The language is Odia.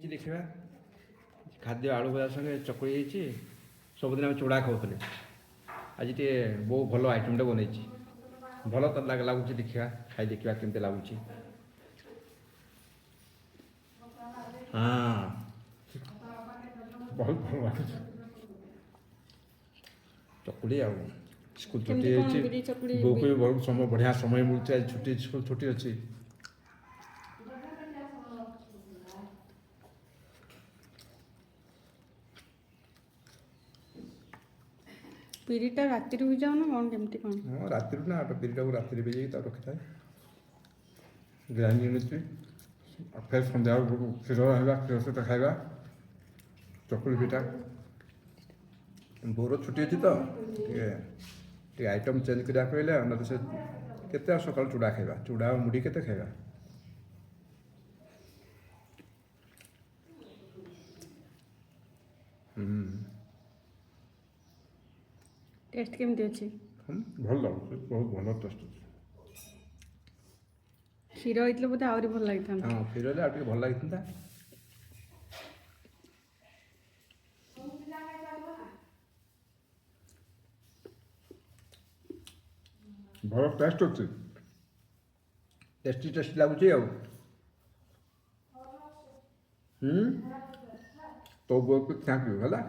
ଦେଖିବା ଖାଦ୍ୟ ଆଳୁ ଭଜା ସାଙ୍ଗେ ଚକୁଳି ହେଇଛି। ସବୁଦିନ ଆମେ ଚୁଡ଼ା ଖାଉଥିଲେ, ଆଜି ଟିକେ ବହୁ ଭଲ ଆଇଟମ୍ଟା ବନେଇଛି। ଭଲ ତ ଲାଗୁଛି, ଦେଖିବା ଖାଇ ଦେଖିବା କେମିତି ଲାଗୁଛି। ହଁ, ବହୁତ ଭଲ ଲାଗୁଛି। ଚକୁଳି ଆଉ ସ୍କୁଲ ଛୁଟି କେମିତି କଣ ହେଇଛି, ବିରି ଚକୁଳି ବୋଉକୁ ବି ବହୁତ ସମୟ ବଢ଼ିଆ ସମୟ ମିଳୁଛି। ଆଜି ଛୁଟି, ସ୍କୁଲ ଛୁଟି ଅଛି। ବିରିଟା ରାତିରୁ ଭିଜାଅ ନା କ'ଣ କେମିତି କ'ଣ? ହଁ, ରାତିରୁ ନା ବିରିଟାକୁ ରାତିରେ ଭିଜେଇକି ତାକୁ ରଖିଥାଏ, ଗ୍ରାଇଣ୍ଡିଙ୍ଗ ହେଇଛି। ଫେର୍ ସନ୍ଧ୍ୟାବେଳକୁ କ୍ଷୀର ରହିବା, କ୍ଷୀର ସହିତ ଖାଇବା ଚକୁଳି ପିଠା। ବୋଉର ଛୁଟି ଅଛି ତ ଟିକେ ଆଇଟମ୍ ଚେଞ୍ଜ କରିବାକୁ ହେଲେ, ନହେଲେ ସେ କେତେ ଆଉ ସକାଳୁ ଚୁଡ଼ା ଖାଇବା, ଚୁଡ଼ା ଆଉ ମୁଢ଼ି କେତେ ଖାଇବା। ଟେଷ୍ଟ କେମିତି ଅଛି? ଭଲ ଲାଗୁଛି, ବହୁତ ଭଲ ଟେଷ୍ଟ ଅଛି। କ୍ଷୀର ହେଇଥିଲେ ବୋଧେ ଆହୁରି ଭଲ ଲାଗିଥାନ୍ତା। ହଁ, କ୍ଷୀର ହେଲେ ଆଉ ଟିକେ ଭଲ ଲାଗିଥାନ୍ତା। ଭଲ ଟେଷ୍ଟ ଅଛି, ଟେଷ୍ଟି ଲାଗୁଛି ଆଉ। ତୋ ବୋଉକୁ ଥ୍ୟାଙ୍କ ୟୁ ହେଲା।